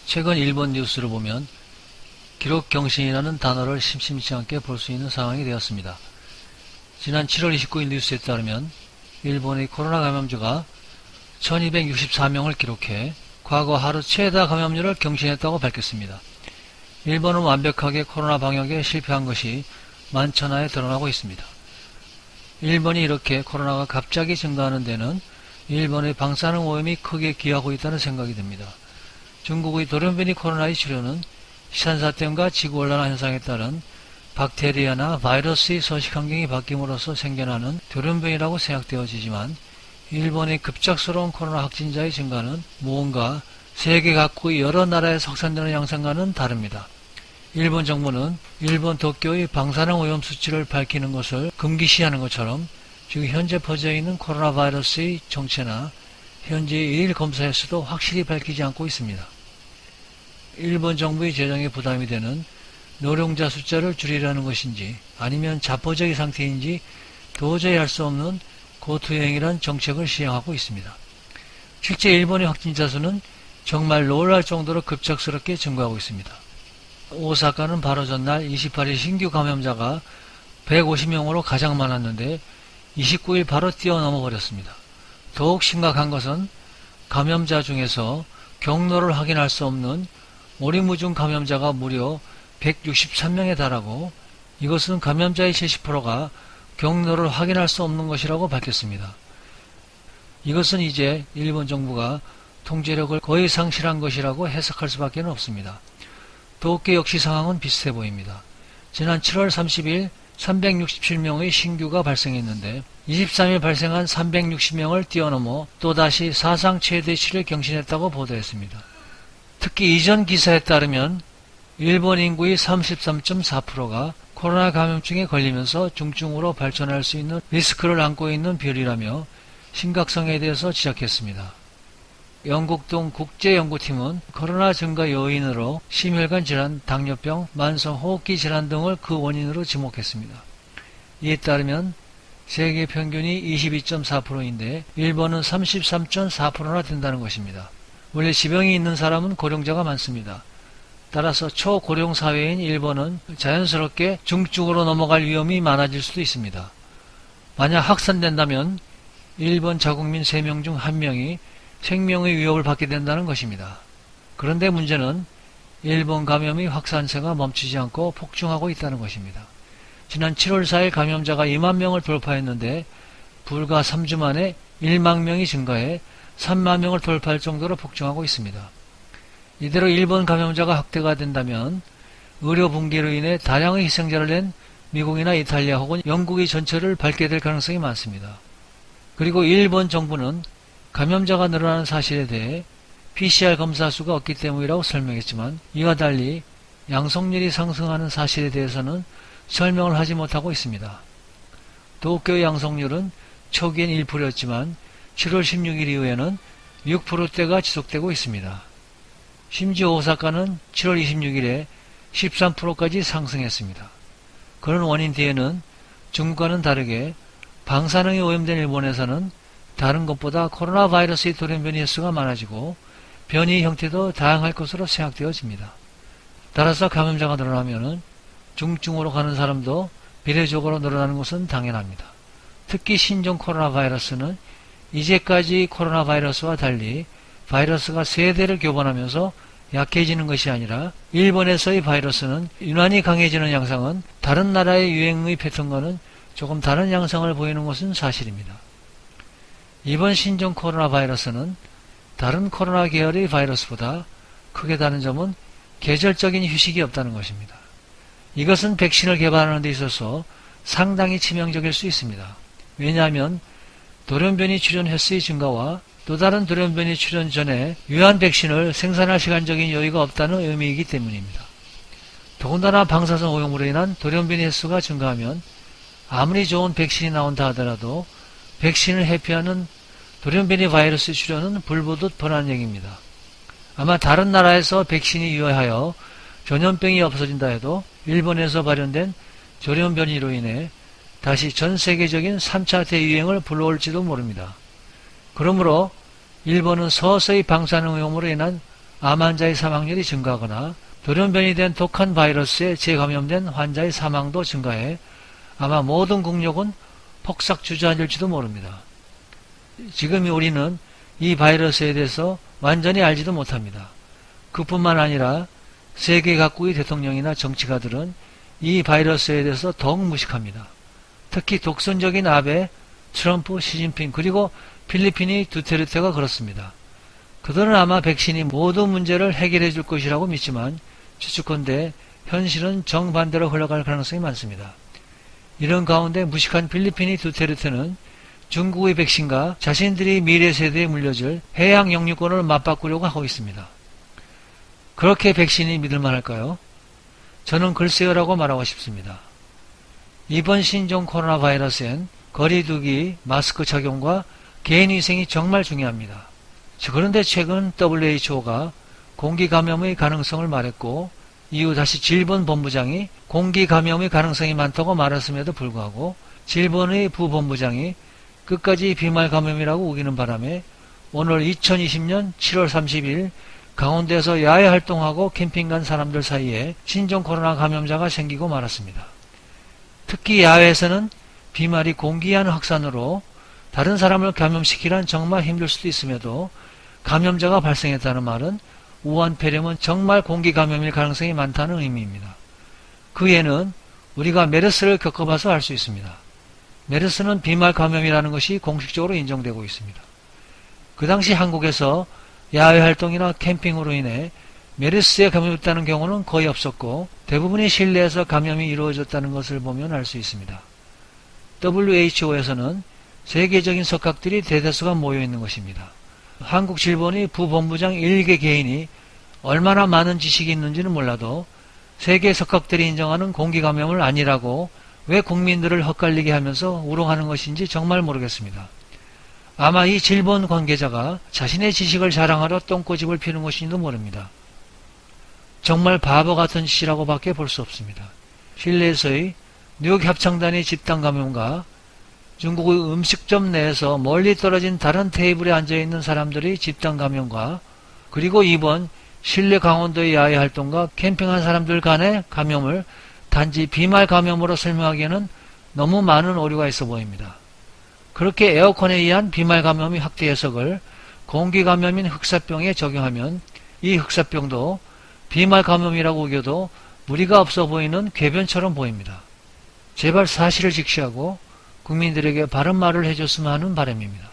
최근 일본 뉴스를 보면 기록경신이라는 단어를 심심치 않게 볼 수 있는 상황이 되었습니다. 지난 7월 29일 뉴스에 따르면 일본의 코로나 감염자가 1264명을 기록해 과거 하루 최다 감염률을 경신했다고 밝혔습니다. 일본은 완벽하게 코로나 방역에 실패한 것이 만천하에 드러나고 있습니다. 일본이 이렇게 코로나가 갑자기 증가하는 데는 일본의 방사능 오염이 크게 기여하고 있다는 생각이 듭니다. 중국의 돌연변이 코로나의 치료는 시산사tem과 지구온난화 현상에 따른 박테리아나 바이러스의 서식 환경이 바뀜으로써 생겨나는 돌연변이라고 생각되어지지만 일본의 급작스러운 코로나 확진자의 증가는 무언가 세계 각국의 여러 나라에서 확산되는 양상과는 다릅니다. 일본 정부는 일본 도쿄의 방사능 오염 수치를 밝히는 것을 금기시하는 것처럼 지금 현재 퍼져 있는 코로나 바이러스의 정체나 현재의 일일 검사 횟수도 확실히 밝히지 않고 있습니다. 일본 정부의 재정에 부담이 되는 노령자 숫자를 줄이려는 것인지 아니면 자포자기 상태인지 도저히 할 수 없는 고투행이란 정책을 시행하고 있습니다. 실제 일본의 확진자 수는 정말 놀랄 정도로 급작스럽게 증가하고 있습니다. 오사카는 바로 전날 28일 신규 감염자가 150명으로 가장 많았는데 29일 바로 뛰어넘어 버렸습니다. 더욱 심각한 것은 감염자 중에서 경로를 확인할 수 없는 오리무중 감염자가 무려 163명에 달하고 이것은 감염자의 70%가 경로를 확인할 수 없는 것이라고 밝혔습니다. 이것은 이제 일본 정부가 통제력을 거의 상실한 것이라고 해석할 수밖에 없습니다. 도쿄 역시 상황은 비슷해 보입니다. 지난 7월 30일 367명의 신규가 발생했는데 23일 발생한 360명을 뛰어넘어 또다시 사상 최대치를 경신했다고 보도했습니다. 특히 이전 기사에 따르면 일본 인구의 33.4%가 코로나 감염증에 걸리면서 중증으로 발전할 수 있는 리스크를 안고 있는 비율이라며 심각성에 대해서 지적했습니다. 영국동 국제연구팀은 코로나 증가 요인으로 심혈관 질환, 당뇨병, 만성호흡기 질환 등을 그 원인으로 지목했습니다. 이에 따르면 세계 평균이 22.4%인데 일본은 33.4%나 된다는 것입니다. 원래 지병이 있는 사람은 고령자가 많습니다. 따라서 초고령 사회인 일본은 자연스럽게 중증으로 넘어갈 위험이 많아질 수도 있습니다. 만약 확산된다면 일본 자국민 3명 중 1명이 생명의 위협을 받게 된다는 것입니다. 그런데 문제는 일본 감염의 확산세가 멈추지 않고 폭증하고 있다는 것입니다. 지난 7월 4일 감염자가 2만 명을 돌파했는데 불과 3주 만에 1만 명이 증가해 3만 명을 돌파할 정도로 폭증하고 있습니다. 이대로 일본 감염자가 확대가 된다면 의료 붕괴로 인해 다량의 희생자를 낸 미국이나 이탈리아 혹은 영국의 전체를 밟게 될 가능성이 많습니다. 그리고 일본 정부는 감염자가 늘어나는 사실에 대해 PCR 검사 수가 없기 때문이라고 설명했지만 이와 달리 양성률이 상승하는 사실에 대해서는 설명을 하지 못하고 있습니다. 도쿄의 양성률은 초기엔 1%였지만 7월 16일 이후에는 6%대가 지속되고 있습니다. 심지어 오사카는 7월 26일에 13%까지 상승했습니다. 그런 원인 뒤에는 중국과는 다르게 방사능이 오염된 일본에서는 다른 것보다 코로나 바이러스의 돌연변이 횟수가 많아지고 변이 형태도 다양할 것으로 생각되어집니다. 따라서 감염자가 늘어나면 중증으로 가는 사람도 비례적으로 늘어나는 것은 당연합니다. 특히 신종 코로나 바이러스는 이제까지 코로나 바이러스와 달리 바이러스가 세대를 교반하면서 약해지는 것이 아니라 일본에서의 바이러스는 유난히 강해지는 양상은 다른 나라의 유행의 패턴과는 조금 다른 양상을 보이는 것은 사실입니다. 이번 신종 코로나 바이러스는 다른 코로나 계열의 바이러스보다 크게 다른 점은 계절적인 휴식이 없다는 것입니다. 이것은 백신을 개발하는 데 있어서 상당히 치명적일 수 있습니다. 왜냐하면 돌연변이 출현 횟수의 증가와 또 다른 돌연변이 출현 전에 유한 백신을 생산할 시간적인 여유가 없다는 의미이기 때문입니다. 더군다나 방사선 오염으로 인한 돌연변이 횟수가 증가하면 아무리 좋은 백신이 나온다 하더라도 백신을 회피하는 돌연변이 바이러스 출현은 불보듯 뻔한 얘기입니다. 아마 다른 나라에서 백신이 유효하여 전염병이 없어진다 해도 일본에서 발현된 돌연변이로 인해 다시 전 세계적인 3차 대유행을 불러올지도 모릅니다. 그러므로 일본은 서서히 방사능 오염으로 인한 암 환자의 사망률이 증가하거나 돌연변이 된 독한 바이러스에 재감염된 환자의 사망도 증가해 아마 모든 국력은 폭삭 주저앉을지도 모릅니다. 지금 우리는 이 바이러스에 대해서 완전히 알지도 못합니다. 그뿐만 아니라 세계 각국의 대통령이나 정치가들은 이 바이러스에 대해서 더욱 무식합니다. 특히 독선적인 아베, 트럼프, 시진핑 그리고 필리핀의 두테르테가 그렇습니다. 그들은 아마 백신이 모든 문제를 해결해 줄 것이라고 믿지만 추측컨대 현실은 정반대로 흘러갈 가능성이 많습니다. 이런 가운데 무식한 필리핀의 두테르테는 중국의 백신과 자신들이 미래 세대에 물려줄 해양 영유권을 맞바꾸려고 하고 있습니다. 그렇게 백신이 믿을만할까요? 저는 글쎄요라고 말하고 싶습니다. 이번 신종 코로나 바이러스엔 거리두기, 마스크 착용과 개인위생이 정말 중요합니다. 그런데 최근 WHO가 공기감염의 가능성을 말했고 이후 다시 질본본부장이 공기감염의 가능성이 많다고 말했음에도 불구하고 질본의 부본부장이 끝까지 비말감염이라고 우기는 바람에 오늘 2020년 7월 30일 강원도에서 야외 활동하고 캠핑 간 사람들 사이에 신종 코로나 감염자가 생기고 말았습니다. 특히 야외에서는 비말이 공기한 확산으로 다른 사람을 감염시키란 정말 힘들 수도 있음에도 감염자가 발생했다는 말은 우한 폐렴은 정말 공기 감염일 가능성이 많다는 의미입니다. 그 예는 우리가 메르스를 겪어봐서 알 수 있습니다. 메르스는 비말 감염이라는 것이 공식적으로 인정되고 있습니다. 그 당시 한국에서 야외 활동이나 캠핑으로 인해 메르스에 감염됐다는 경우는 거의 없었고 대부분이 실내에서 감염이 이루어졌다는 것을 보면 알 수 있습니다. WHO에서는 세계적인 석학들이 대다수가 모여있는 것입니다. 한국질본의 부본부장 일개 개인이 얼마나 많은 지식이 있는지는 몰라도 세계 석학들이 인정하는 공기감염을 아니라고 왜 국민들을 헛갈리게 하면서 우롱하는 것인지 정말 모르겠습니다. 아마 이 질본 관계자가 자신의 지식을 자랑하려 똥꼬집을 피는 것인지도 모릅니다. 정말 바보 같은 짓이라고 밖에 볼 수 없습니다. 실내에서의 뉴욕 합창단의 집단 감염과 중국의 음식점 내에서 멀리 떨어진 다른 테이블에 앉아있는 사람들의 집단 감염과 그리고 이번 실내 강원도의 야외 활동과 캠핑한 사람들 간의 감염을 단지 비말 감염으로 설명하기에는 너무 많은 오류가 있어 보입니다. 그렇게 에어컨에 의한 비말 감염의 확대 해석을 공기 감염인 흑사병에 적용하면 이 흑사병도 비말 감염이라고 우겨도 무리가 없어 보이는 궤변처럼 보입니다. 제발 사실을 직시하고 국민들에게 바른 말을 해줬으면 하는 바람입니다.